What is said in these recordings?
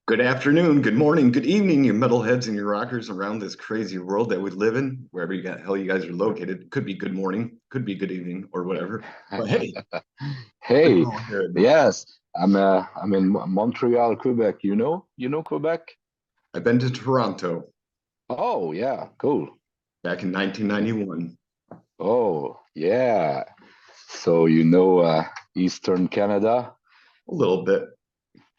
Good afternoon, good morning, good evening, you metalheads and your rockers around this crazy world that we live in, wherever hell you guys are located. Could be good morning, could be good evening, or whatever. But hey, it's Hey, all good. yes, I'm in Montreal, Quebec. You know Quebec? I've been to Toronto Oh, yeah, cool. back in 1991. Oh, yeah. So you know Eastern Canada? A little bit.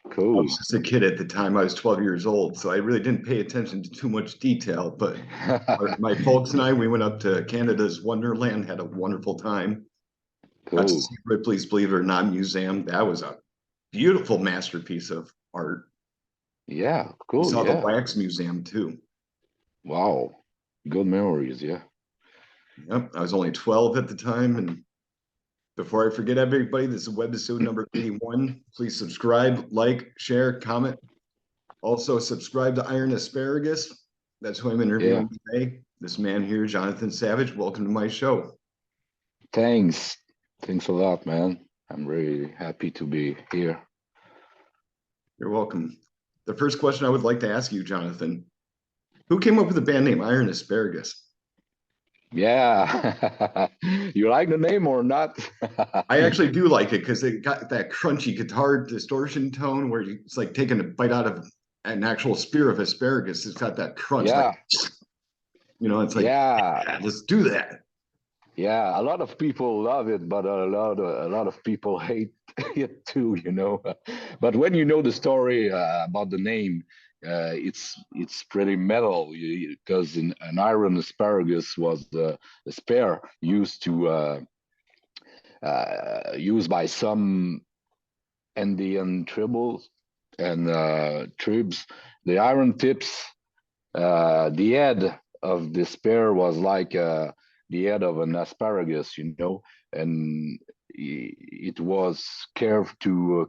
I was Cool. just a kid at the time. I was 12 years old, so I really didn't pay attention to too much detail. But my folks and I, we went up to Canada's Wonderland, had a wonderful time. Got to Cool. see Ripley's Believe It or Not museum. That was a beautiful masterpiece of art. Yeah, We cool. saw the Yeah. wax museum too. Wow. Good memories. Yeah. Yep, I was only 12 at the time. And before I forget everybody, this is Webisode number 81. Please subscribe, like, share, comment. Also, subscribe to Iron Asparagus. That's who I'm Yeah. interviewing today. This man here, Jonathan Savage. Welcome to my show. Thanks. Thanks a lot, man. I'm really happy to be here. You're welcome. The first question I would like to ask you, Jonathan, who came up with the band name Iron Asparagus? Yeah. You like the name or not? I actually do like it because it got that crunchy guitar distortion tone where it's like taking a bite out of an actual spear of asparagus. It's got that crunch, like Yeah. it's like, Yeah. yeah, let's do that. Yeah, a lot of people love it, but a lot of people hate it too, you know. But when you know the story about the name, it's pretty metal because an iron asparagus was the spear used by some Indian tribals and tribes. The iron tips, the head of the spear was like the head of an asparagus, you know, and it was carved to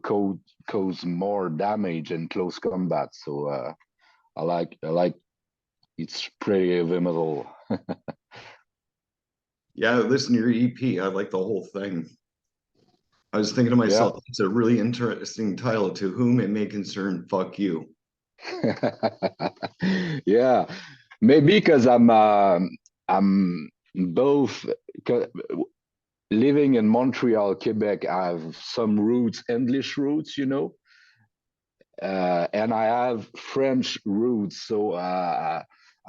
cause more damage in close combat. So I like it's pretty heavy metal. Yeah, listen to your EP. I like the whole thing. I was thinking to Yeah. myself, it's a really interesting title. To whom it may concern, fuck you. Yeah, maybe because I'm both 'cause living in Montreal, Quebec. I have some roots, English roots, you know, and I have French roots. So I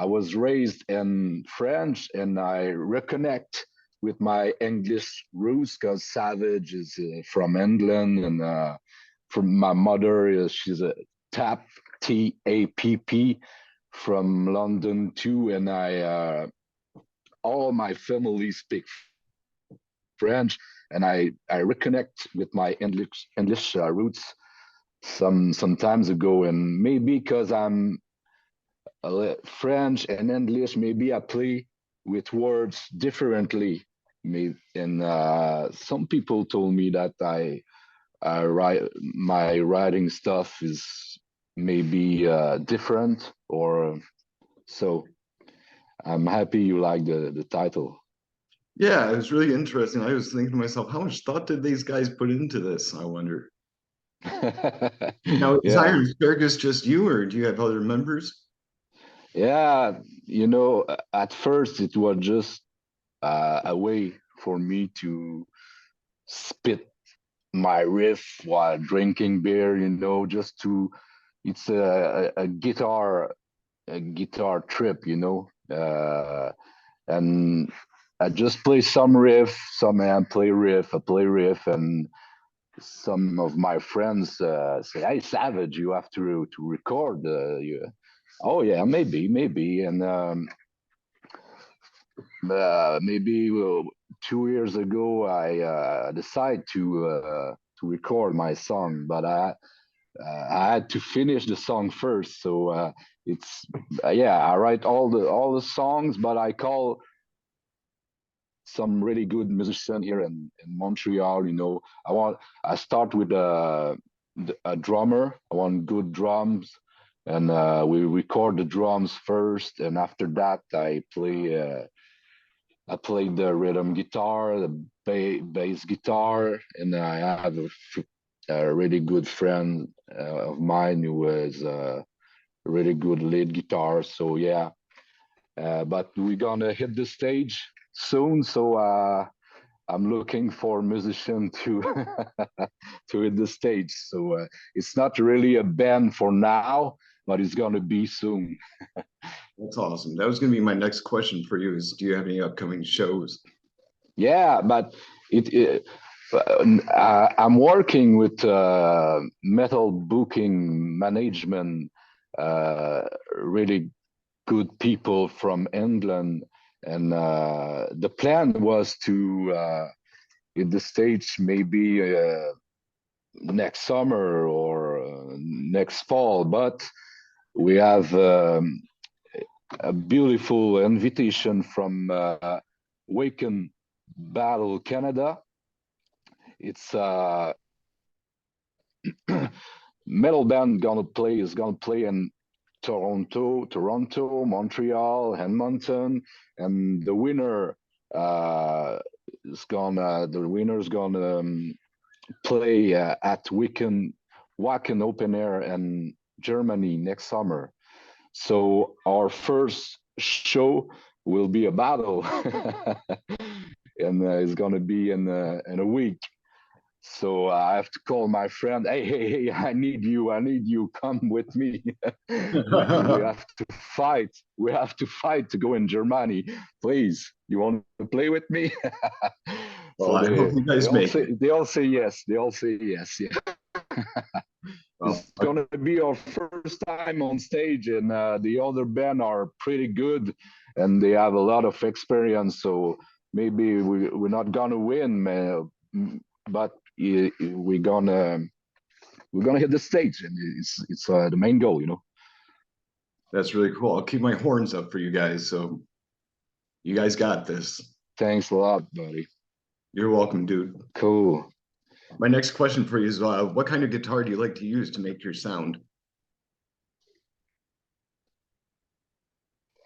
was raised in French, and I reconnect with my English roots because Savage is from England, and from my mother, she's a tap TAPP from London too, and I all my family speak French, and I reconnect with my English roots some times ago, and maybe because I'm French and English, maybe I play with words differently. Maybe, and some people told me that I write my writing stuff is maybe different, or so. I'm happy you like the title. Yeah, it was really interesting. I was thinking to myself, how much thought did these guys put into this? I wonder. Now, is Yeah. Iron Asparagus just you, or do you have other members? Yeah, at first it was just a way for me to spit my riff while drinking beer, just to it's a guitar trip, and I just play some riff, some man play riff, I play riff, and some of my friends say, "Hey, Savage, you have to record." Oh yeah, maybe, and maybe 2 years ago I decided to record my song, but I had to finish the song first. So it's yeah, I write all the songs, but I call some really good musician here in Montreal. I start with a drummer. I want good drums, and we record the drums first, and after that I play the rhythm guitar, the bass guitar, and I have a really good friend of mine who is a really good lead guitar. So yeah, but we're gonna hit the stage soon. So I'm looking for a musician to to hit the stage. So it's not really a band for now, but it's gonna be soon. That's awesome. That was going to be my next question for you is, do you have any upcoming shows? Yeah, but it I'm working with metal booking management, really good people from England, and the plan was to hit the stage maybe next summer or next fall, but we have a beautiful invitation from Waken Battle, Canada. It's a metal band is gonna play in Toronto, Montreal, Edmonton, and the winner is gonna play at Wacken Open Air in Germany next summer. So our first show will be a battle, and it's gonna be in a week. So I have to call my friend. Hey! I need you. Come with me. We have to fight. We have to fight to go in Germany. Please, you want to play with me? Well, I hope you guys make it. They all say yes. They all say yes. Yeah. Well, It's gonna be our first time on stage, and the other band are pretty good, and they have a lot of experience. So maybe we're not gonna win, but we're gonna hit the stage, and it's the main goal, you know. that's really cool. I'll keep my horns up for you guys. So you guys got this. Thanks a lot, buddy. You're welcome, dude. Cool. My next question for you is, what kind of guitar do you like to use to make your sound?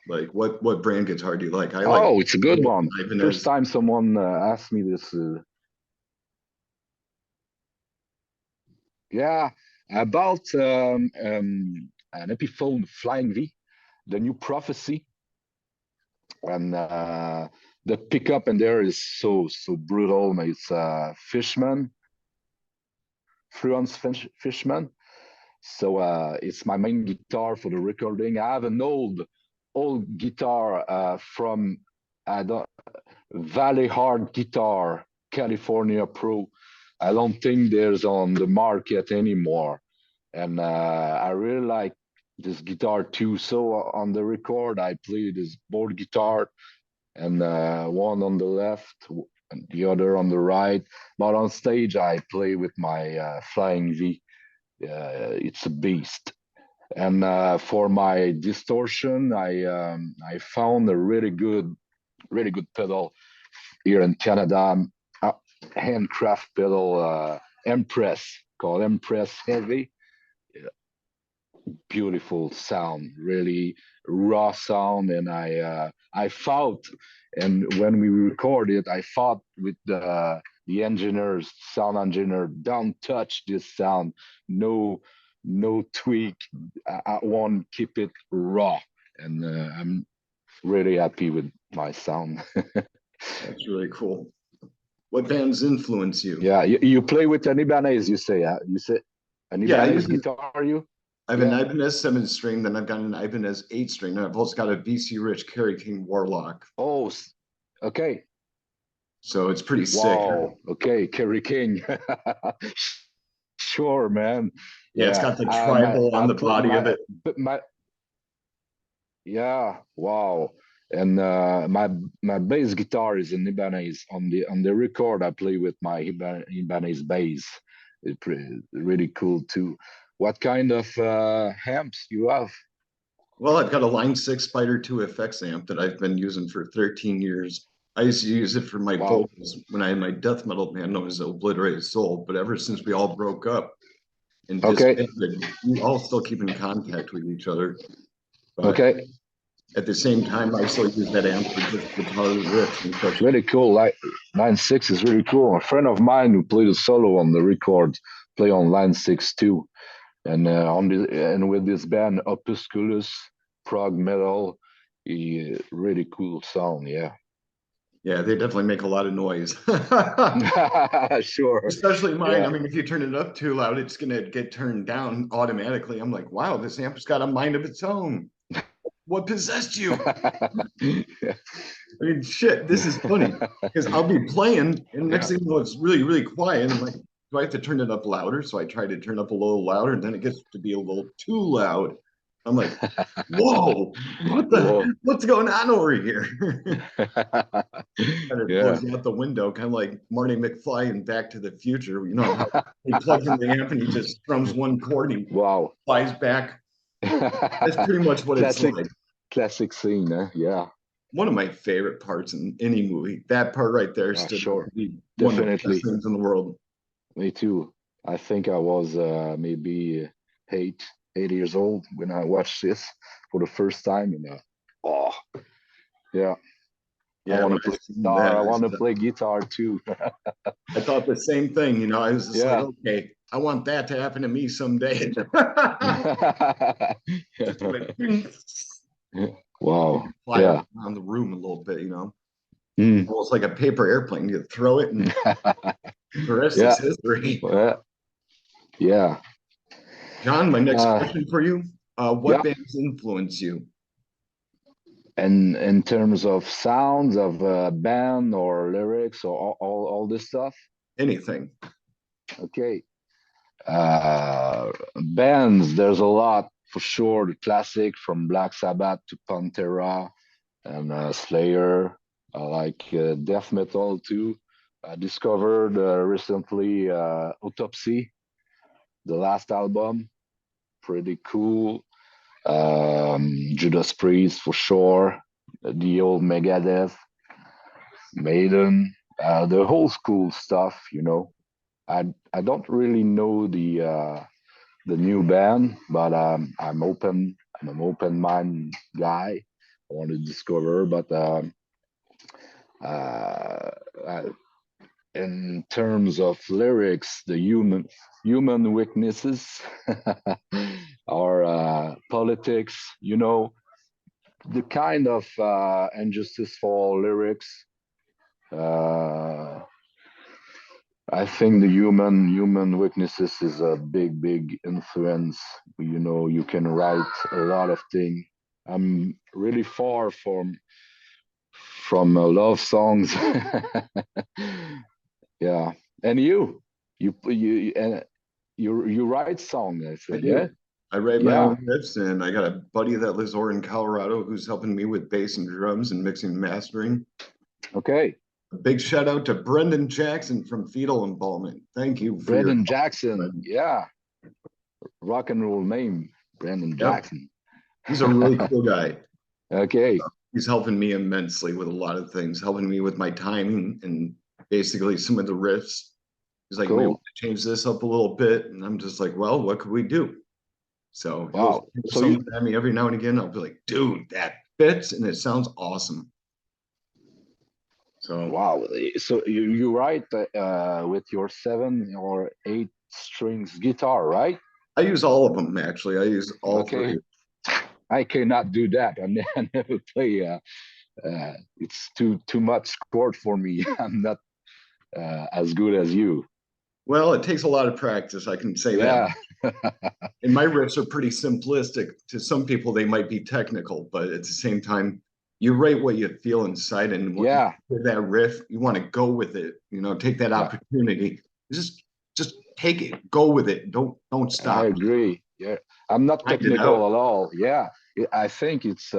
Like, what brand guitar do you like? I like. Oh, it's a good one. Ibanez. First time someone asked me this. Yeah, about an Epiphone Flying V, the new Prophecy, and the pickup in there is so brutal. It's Fishman, Fluence Fishman. So it's my main guitar for the recording. I have an old guitar from Valley Hard Guitar, California Pro. I don't think there's on the market anymore, and I really like this guitar too. So on the record, I play this board guitar, and one on the left, and the other on the right. But on stage, I play with my Flying V. It's a beast. And for my distortion, I found a really good pedal here in Canada, handcraft pedal, Empress, called Empress Heavy. Beautiful sound, really raw sound, and I fought, and when we recorded, I fought with the engineers, sound engineer. Don't touch this sound, no tweak. I want to keep it raw, and I'm really happy with my sound. That's really cool. What bands influence you? Yeah, you play with an Ibanez, you say? You say an Ibanez guitar, you? I have an Ibanez 7-string, then I've got an Ibanez 8-string, and I've also got a BC Rich Kerry King Warlock. Oh, okay. So it's pretty sick. Wow. Okay, Kerry King. Sure, man. Yeah, it's got the tribal on the body of it. Yeah, wow. And my bass guitar is an Ibanez. On the record, I play with my Ibanez bass. It's really cool too. What kind of amps you have? Well, I've got a Line 6 Spider 2 FX amp that I've been using for 13 years. I used to use it for my vocals when I had my death metal band known as Obliterated Soul. But ever since we all broke up and disbanded, we all still keep in contact with each other. But at the same time, I still use that amp for just guitar riffs and stuff. Really cool. Line 6 is really cool. A friend of mine who played a solo on the record play on line 6 too, and and with this band Opusculus prog metal, really cool sound. Yeah. Yeah, they definitely make a lot of noise. Sure. Especially mine. Yeah. I mean, if you turn it up too loud, it's gonna get turned down automatically. I'm like, wow, this amp's got a mind of its own. What possessed you? I mean, shit, this is funny because I'll be playing, and next Yeah. thing you know, it's really, really quiet. I'm like, do I have to turn it up louder? So I try to turn up a little louder, and then it gets to be a little too loud. I'm like, whoa, Whoa. what's going on over here? Kind of Yeah. blows you out the window, kind of like Marty McFly in Back to the Future. You know how he plugs in the amp and he just strums one chord and he Wow. flies back. That's pretty much what it's Classic, like. classic scene, huh? Yeah. One of my favorite parts in any movie. That part right there Yeah, stood out sure. to be one of the best Definitely. things in the world. Me too. I think I was maybe 8 years old when I watched this for the first time, and oh, yeah. I Yeah, want when to I play seen guitar. that, I want to play guitar too. I thought the same thing. You know, I was just like, Yeah. okay, I want that to happen to me someday. Just went Wow. fly Yeah. around the room a little bit, you know, Mm. almost like a paper airplane. You throw it, and the rest is Yeah. history. Yeah. Yeah. John, my next Uh, question for you: yeah. what bands influence you? And in terms of sounds of band or lyrics or all this stuff. Anything? Okay. Bands, there's a lot for sure. The classic from Black Sabbath to Pantera and Slayer. I like death metal too. I discovered recently Autopsy, the last album, pretty cool. Judas Priest for sure. The old Megadeth, Maiden, the whole school stuff. I don't really know the new band, but I'm open. I'm an open mind guy. I want to discover, but uh, uh, in terms of lyrics, the human weaknesses or politics, the kind of injustice for lyrics. Uh, I think the human weaknesses is a big influence. You can write a lot of things. I'm really far from love songs. Yeah, and you write song. I I said, yeah, do. I write my yeah, own riffs, and I got a buddy that lives over in Colorado who's helping me with bass and drums and mixing and mastering. okay. A big shout out to Brendan Jackson from Fetal Embalmment. Thank you for your Brandon help, Jackson, Brendan. yeah, rock and roll name, Brandon Yep, Jackson. he's a really cool guy. Okay, He's helping me immensely with a lot of things, helping me with my timing and basically some of the riffs. He's like, we want cool. to change this up a little bit. And I'm just like, well, what could we do? So he'll Wow. throw So you something at me every now and again. I'll be like, dude, that fits and it sounds awesome. So Wow. So you write with your 7 or 8 strings guitar, right? I use all of them actually. I use all Okay. three. I cannot do that. I never play. It's too much chord for me. I'm not as good as you. Well, it takes a lot of practice, I can say that. Yeah. And my riffs are pretty simplistic. To some people, they might be technical, but at the same time, you write what you feel inside, and Yeah. with that riff, you want to go with it. You know, take that Yeah. opportunity. Just take it, go with it. Don't I stop. agree. Yeah. I'm not Find it technical out. at all. Yeah. I think it's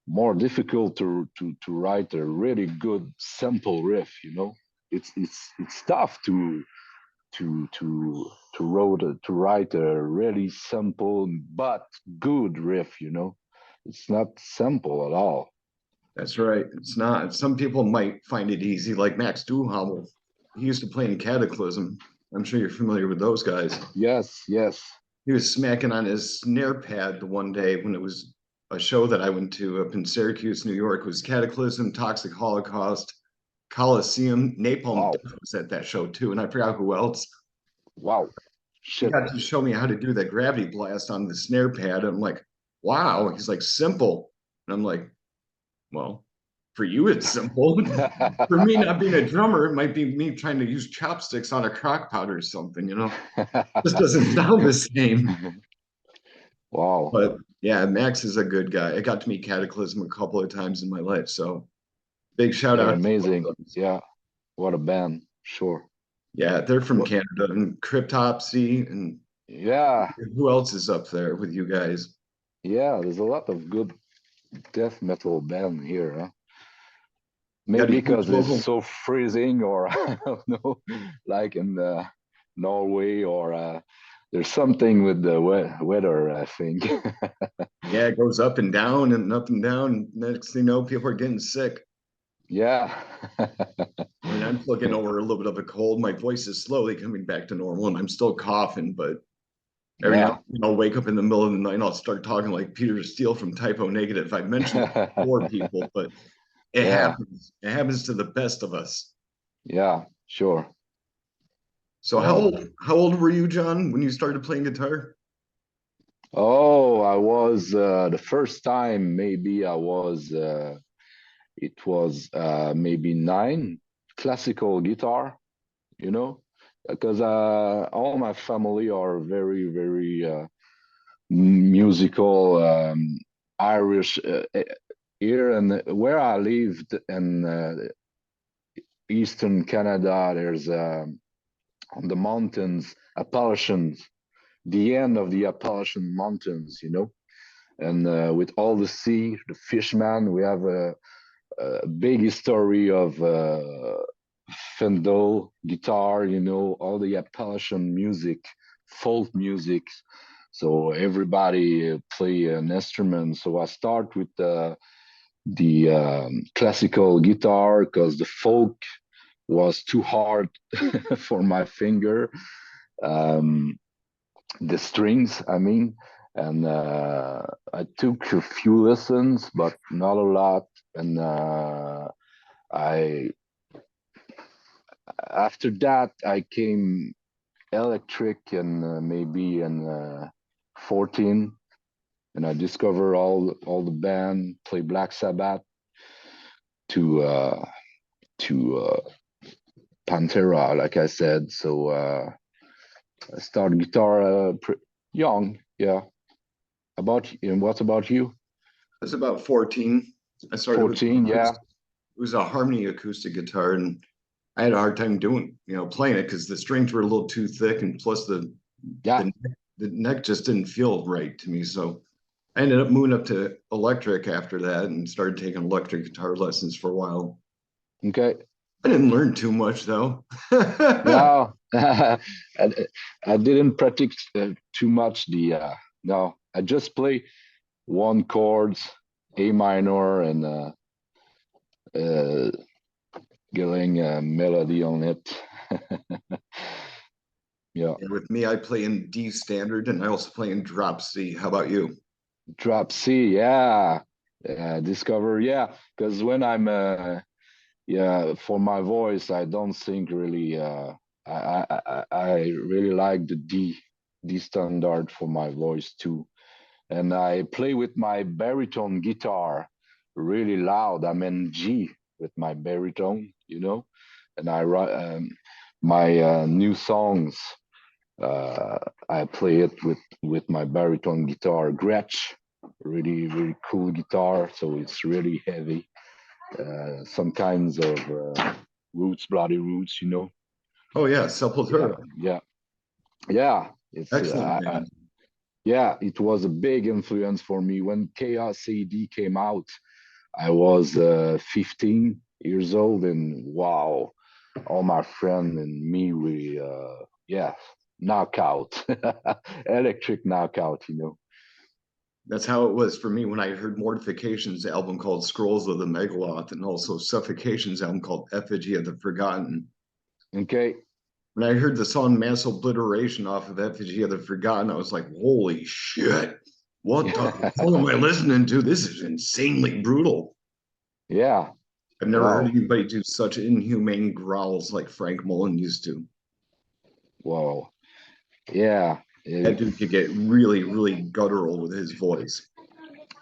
more difficult to write a really good simple riff. It's tough to write a really simple but good riff. It's not simple at all. That's right. It's not. Some people might find it easy, like Max Duhamel. He used to play in Cataclysm. I'm sure you're familiar with those guys. Yes, yes. He was smacking on his snare pad the one day when it was a show that I went to up in Syracuse, New York. It was Cataclysm, Toxic Holocaust, Coliseum, Napalm Wow. Death was at that show too, and I forgot who else. Wow. He Shit. got to show me how to do that gravity blast on the snare pad. And I'm like, wow. He's like, simple. And I'm like, well, for you, it's simple. For me, not being a drummer, it might be me trying to use chopsticks on a crock pot or something, you know? Just doesn't sound the same. Wow. But yeah, Max is a good guy. I got to meet Cataclysm a couple of times in my life. So big shout They're out to both amazing. of them. Yeah. What a band. Sure. Yeah, they're from What? Canada and Cryptopsy. And Yeah. who else is up there with you guys? Yeah. There's a lot of good death metal band here, huh? Got a Maybe huge because it's local. so freezing, or I don't know, like in Norway, or there's something with the weather, I think. Yeah, it goes up and down and up and down. Next thing you know, people are getting sick. Yeah. I mean, I'm looking over a little bit of a cold. My voice is slowly coming back to normal, and I'm still coughing. But every now and Yeah. then I'll wake up in the middle of the night and I'll start talking like Peter Steele from Typo Negative. I've mentioned it before, people, but it Yeah. happens. It happens to the best of us. Yeah. Sure. So Yeah. how old were you, John, when you started playing guitar? Oh, I was the first time, maybe I was it was maybe 9, classical guitar, you know, because all my family are very, very musical, Irish here, and where I lived in eastern Canada, there's on the mountains, Appalachians, the end of the Appalachian Mountains, you know, and with all the sea, the fishman, we have a big history of Fendel guitar, you know, all the Appalachian music, folk music. So everybody play an instrument. So I start with the classical guitar because the folk was too hard for my finger. Um, the strings, I mean, and I took a few lessons, but not a lot. And I after that I came electric, and maybe in 14, and I discovered all the band, play Black Sabbath to Pantera, like I said. So I started guitar young. Yeah. And what about you? I was about 14. I started with 14. Yeah. it was a harmony acoustic guitar, and I had a hard time playing it because the strings were a little too thick, and plus Yeah. the the neck just didn't feel right to me. So I ended up moving up to electric after that and started taking electric guitar lessons for a while. Okay. I didn't learn too much though. No, I didn't practice too much. No, I just play one chords, A minor, and uh, getting a melody on it. Yeah, And with me, I play in D standard and I also play in drop C. How about you? drop C. Yeah, discover. Yeah, because when I'm yeah, for my voice, I don't think really. I really like the D standard for my voice too, and I play with my baritone guitar really loud. I'm in G with my baritone, you know, and I write my new songs. Uh, I play it with my baritone guitar, Gretsch, really really cool guitar. So it's really heavy. Some kinds of roots, bloody roots, you know. Oh yeah, Yeah, Sepultura. yeah, yeah. It's Excellent band. yeah, it was a big influence for me when Chaos AD came out. I was 15 years old, and wow, all my friends and me, we yeah, knockout, electric knockout, you know. That's how it was for me when I heard Mortification's album called Scrolls of the Megaloth and also Suffocation's album called Effigy of the Forgotten. Okay. When I heard the song Mass Obliteration off of Effigy of the Forgotten, I was like, holy shit, what the hell am I listening to? This is insanely brutal. Yeah. I've never heard Wow. anybody do such inhumane growls like Frank Mullen used to. Wow. Yeah. That dude could get really, really guttural with his voice.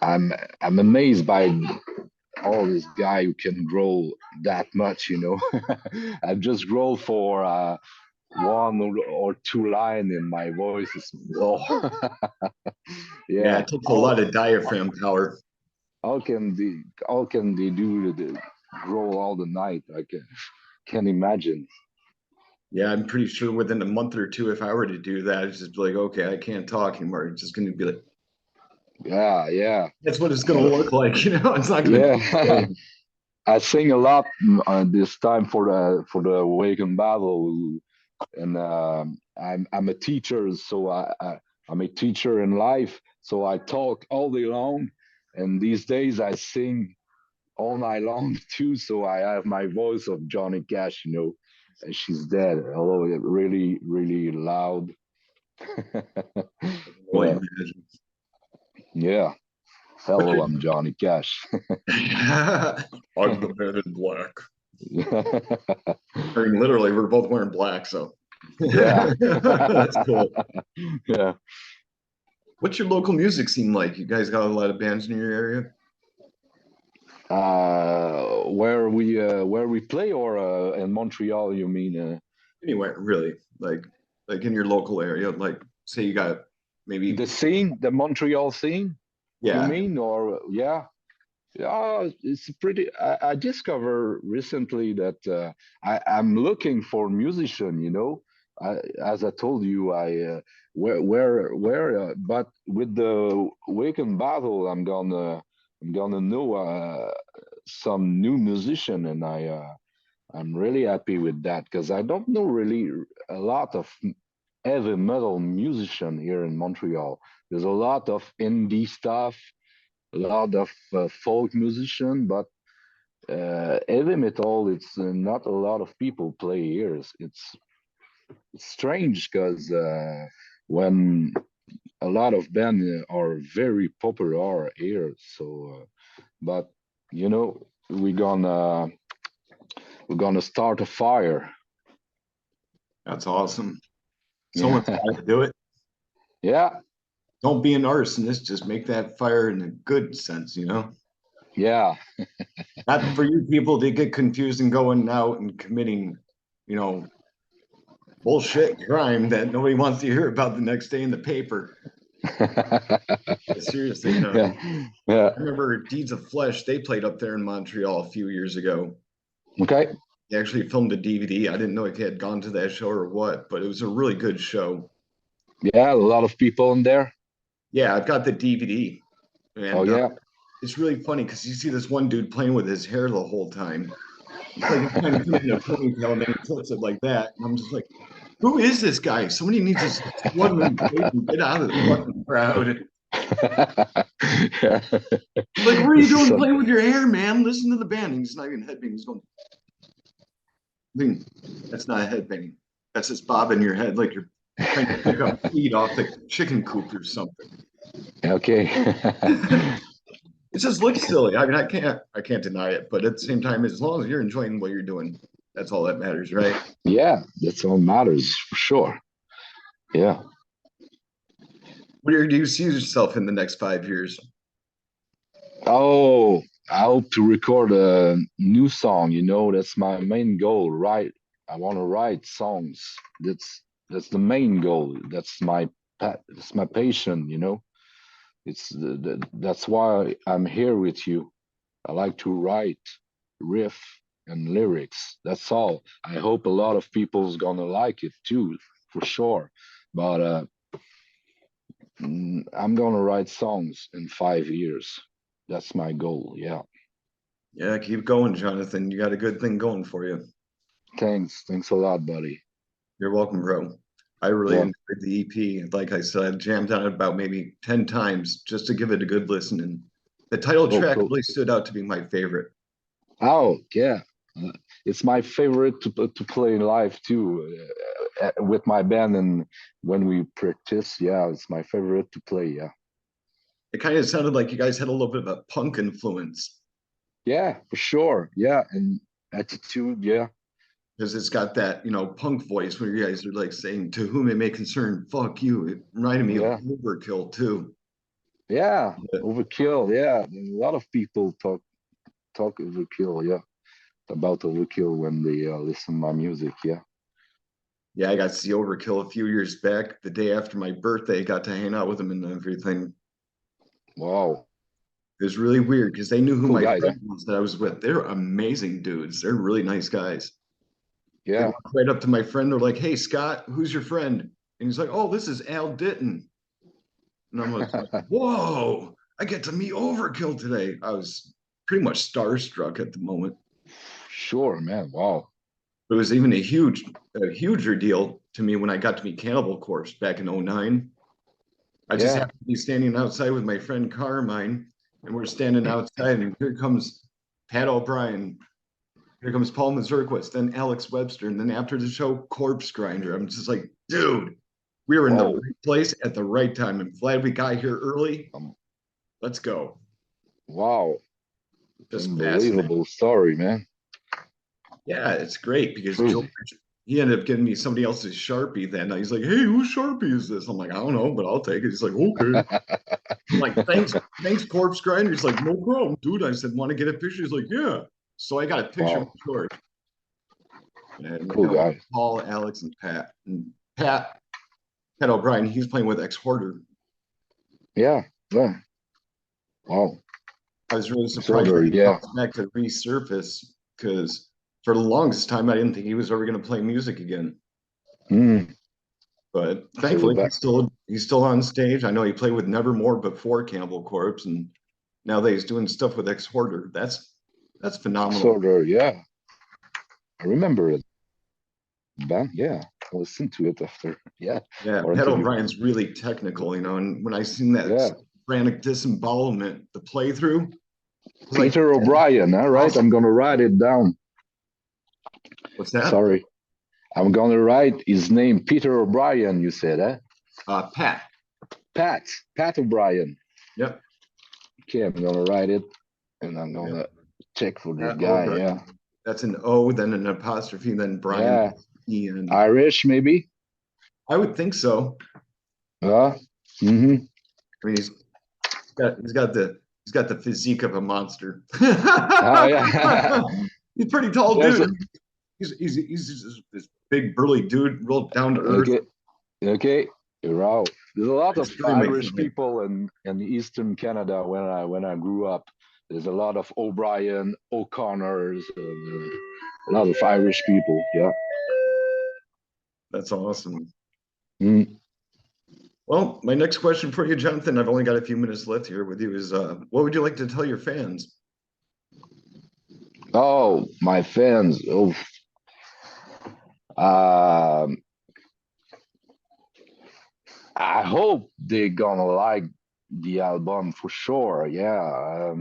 I'm I'm amazed by all this guy who can grow that much, you know. I just grow for one or two line in my voice is oh Yeah, yeah. it takes a lot of diaphragm power. How can they do the grow all the night? I can imagine. Yeah, I'm pretty sure within a month or two, if I were to do that, it's just like, okay, I can't talk anymore. It's just going to be like, Yeah, yeah, that's what it's going to look like. It's not going to be the yeah. same. I sing a lot this time for the Awaken Battle, and I'm a teacher, so I'm a teacher in life. So I talk all day long, and these days I sing all night long too. So I have my voice of Johnny Cash, and she's dead. Although it really, really loud. Only Yeah, imagine. yeah. What's Hello, your... I'm Johnny Cash. I'm the man in black. I mean, literally, we're both wearing black, so Yeah. that's cool. Yeah. What's your local music scene like? You guys got a lot of bands in your area? Where we play or in Montreal, you mean? Anywhere, really? Like in your local area? Like, say you got maybe, The scene, the Montreal scene, you yeah, mean? Or yeah, yeah, it's pretty. I discovered recently that I'm looking for musician. As I told you, but with the Waken Battle, I'm gonna know some new musician, and I'm really happy with that because I don't know really a lot of heavy metal musician here in Montreal. There's a lot of indie stuff, a lot of folk musician, but heavy metal, it's not a lot of people play here. It's strange because when a lot of bands are very popular here, so but you know we're gonna start a fire. that's awesome. Yeah, Someone's got to do it. yeah, Don't be an arsonist. Just make that fire in a good sense. yeah. Not for you people to get confused and going out and committing, you know, bullshit crime that nobody wants to hear about the next day in the paper. Seriously, Yeah, yeah. I remember Deeds of Flesh. They played up there in Montreal a few years ago. Okay. They actually filmed a DVD. I didn't know if they had gone to that show or what, but it was a really good show. Yeah, a lot of people in there. Yeah, I've got the DVD, Oh and yeah. it's really funny because you see this one dude playing with his hair the whole time. It's like he's trying to put it in a ponytail, and then he flips it like that. And I'm just like, who is this guy? Somebody needs to slug him in the face and get out of the fucking crowd. Yeah. Like, what are you This is doing some playing with your hair, man? Listen to the band. And he's not even headbanging. He's going, I mean, that's not a headbang. That's just bobbing your head like you're trying to pick up feed off the chicken coop or something. okay. It just looks silly. I mean, I can't deny it, but at the same time, as long as you're enjoying what you're doing, that's all that matters, right? Yeah, that's all matters for sure. Yeah. Where do you see yourself in the next 5 years? Oh, I hope to record a new song. That's my main goal. Right, I want to write songs. That's the main goal. That's my passion. That's why I'm here with you. I like to write riff and lyrics. That's all. I hope a lot of people's gonna like it too, for sure. But I'm gonna write songs in 5 years. That's my goal. Yeah. Yeah, keep going, Jonathan. You got a good thing going for you. Thanks. Thanks a lot, buddy. You're welcome, bro. I really Yeah. enjoyed the EP. Like I said, I've jammed on it about maybe 10 times just to give it a good listen. And the title Oh, track cool. really stood out to be my favorite. Oh, yeah. Uh, it's my favorite to play live too, with my band and when we practice. Yeah, it's my favorite to play. Yeah. It kind of sounded like you guys had a little bit of a punk influence. Yeah, for sure. Yeah, and attitude. Yeah, because it's got that, punk voice where you guys are like saying, "To whom it may concern, fuck you." It reminded me of Yeah, Overkill too. yeah, But Overkill. Yeah, a lot of people talk Overkill. Yeah, about Overkill when they listen my music. Yeah. yeah, I got to see Overkill a few years back, the day after my birthday. Got to hang out with them and everything. Wow. It was really weird because they knew who Cool my guys, huh? friend was that I was with. They're amazing dudes. They're really nice guys. They Yeah. walked right up to my friend. They're like, "Hey, Scott, who's your friend?" And he's like, "Oh, this is Al Ditton." And I'm like, "Whoa, I get to meet Overkill today." I was pretty much starstruck at the moment. Sure, man. Wow. It was even a huger deal to me when I got to meet Cannibal Corpse back in '09. I just Yeah. happened to be standing outside with my friend Carmine, and we're standing outside, and here comes Pat O'Brien. Here comes Paul Mazurkowitz, then Alex Webster, and then after the show, Corpse Grinder. I'm just like, dude, we were in the Whoa. right place at the right time. I'm glad we got here early. Um, Let's go. wow. Just fascinating. Unbelievable story, man. Yeah, it's great because George, Crazy. he ended up giving me somebody else's Sharpie that night. He's like, "Hey, whose Sharpie is this?" I'm like, "I don't know, but I'll take it." He's like, "Okay." I'm like, thanks, Corpse Grinder. He's like, "No problem, dude." I said, "Want to get a picture?" He's like, "Yeah." So I got a picture with Wow. George. And Cool that was guys. Paul, Alex, and Pat. And Pat O'Brien, he's playing with Ex Hoarder. Yeah. Yeah. Wow. I was really surprised Disorder. that he Yeah. comes back to resurface because for the longest time I didn't think he was ever going to play music again. Mm. But So we're thankfully back. he's still on stage. I know he played with Nevermore before Cannibal Corpse, and now that he's doing stuff with Ex Hoarder, that's phenomenal. Disorder. Yeah. I remember it. Band. Yeah. I listened to it after. Yeah. Yeah, Our Pat interview. O'Brien's really technical, and when I seen that Yeah. frantic disembowelment, the playthrough, I was like, Peter O'Brien. All right. awesome. I'm gonna write it down. What's that? Sorry. I'm gonna write his name, Peter O'Brien. You said, eh? Pat. Pat. Pat O'Brien. Yep. Okay, I'm gonna write it, and I'm Yep. gonna check for this Pat guy. Yeah. O'Brien. That's an O, then an apostrophe, then Brian Yeah. E-N. Irish, maybe. I would think so. Uh, mm-hmm. I mean, he's got the physique of a monster. Oh yeah. He's a pretty tall There's dude. a, He's just this big burly dude, real down to earth. okay. Okay. Wow. There's a lot of It's really makes Irish me people in Eastern Canada when I grew up. There's a lot of O'Brien, O'Connors, a lot of Irish people. Yeah. that's awesome. Mm. Well, my next question for you, Jonathan, I've only got a few minutes left here with you, is what would you like to tell your fans? Oh, my fans. Oh, um, I hope they're gonna like the album for sure. Yeah.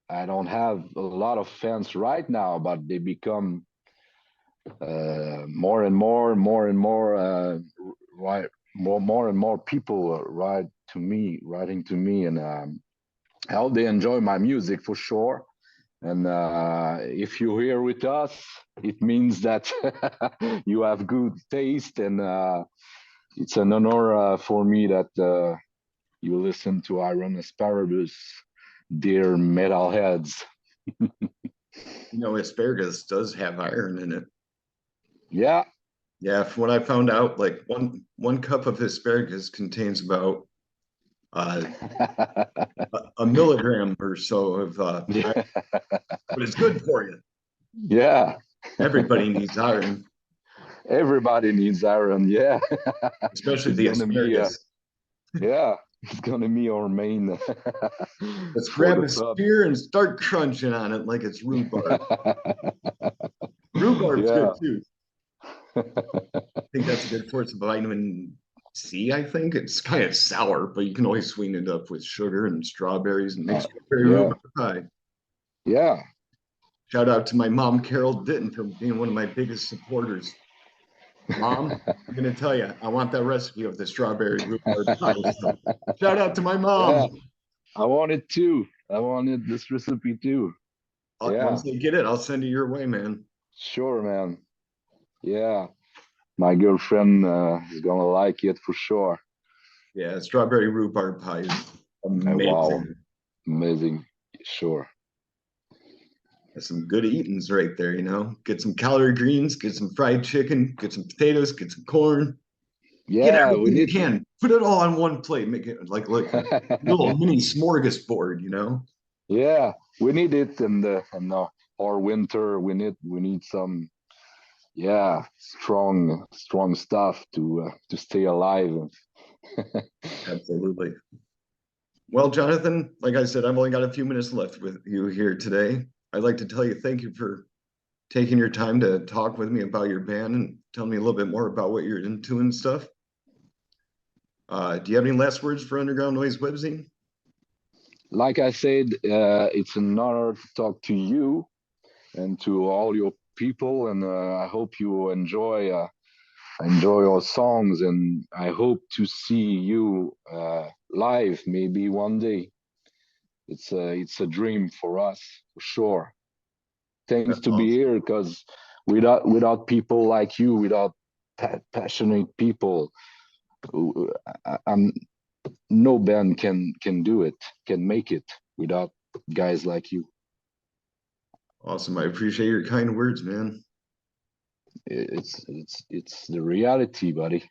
I don't have a lot of fans right now, but they become more and more right more and more people writing to me, and I hope they enjoy my music for sure. And if you're here with us, it means that you have good taste, and it's an honor for me that you listen to Iron Asparagus, dear metalheads. Asparagus does have iron in it. Yeah. Yeah, from what I found out, like one cup of asparagus contains about uh, a milligram or so of iron, Yeah. but it's good for you. Yeah. Everybody needs iron, Everybody needs iron. Yeah. especially It's the gonna be asparagus. yeah, it's gonna be our main Let's for grab the a club. spear and start crunching on it like it's rhubarb. Rhubarb's Yeah. good too. I think that's a good source of vitamin C, I think. It's kind of sour, but you can always sweeten it up with sugar and strawberries and make strawberry Yeah. rhubarb pie. Yeah. Shout out to my mom, Carol Ditton, for being one of my biggest supporters. Mom, I'm going to tell you, I want that recipe of the strawberry rhubarb pie. So shout out to my Yeah. mom. I wanted too. I wanted this recipe too. Yeah. Once they get it, I'll send it your way, man. Sure, man. Yeah, my girlfriend is gonna like it for sure. Yeah, strawberry rhubarb pie is Wow, amazing. amazing. Sure. That's some good eatings right there, you know. Get some collard greens, get some fried chicken, get some potatoes, get some corn, get Yeah, we everything you need. can. Put it all on one plate. Make it like a little mini smorgasbord, you know. Yeah, we need it in the our winter. We need some, yeah, strong stuff to stay alive. Absolutely. Well, Jonathan, like I said, I've only got a few minutes left with you here today. I'd like to tell you thank you for taking your time to talk with me about your band and tell me a little bit more about what you're into and stuff. Do you have any last words for Underground Noise Webzine? Like I said, it's an honor to talk to you and to all your people, and I hope you enjoy our songs, and I hope to see you live maybe one day. It's a dream for us for sure. Thanks That's to be awesome. here, because without people like you, without passionate people, I'm no band can do it, can make it without guys like you. Awesome. I appreciate your kind words, man. It's the reality, buddy.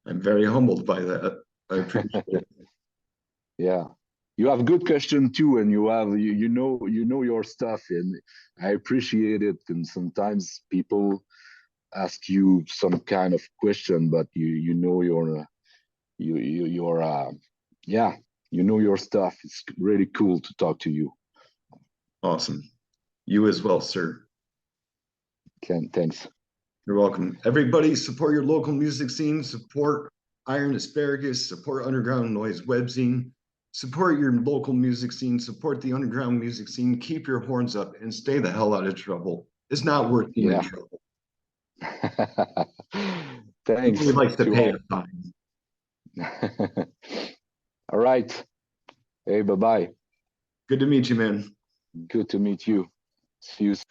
I'm very humbled by that. I appreciate it. Yeah, you have good question too, and you know your stuff, and I appreciate it. And sometimes people ask you some kind of question, but you know you're yeah, you know your stuff. It's really cool to talk to you. Awesome. You as well, sir. Ken, thanks. You're welcome. Everybody, support your local music scene, support Iron Asparagus, support Underground Noise Webzine, support your local music scene, support the underground music scene, keep your horns up, and stay the hell out of trouble. It's not worth being in Yeah. trouble. Nobody Thanks likes to to pay a all. fine. All right. Hey, bye bye. Good to meet you, man. Good to meet you. See you soon.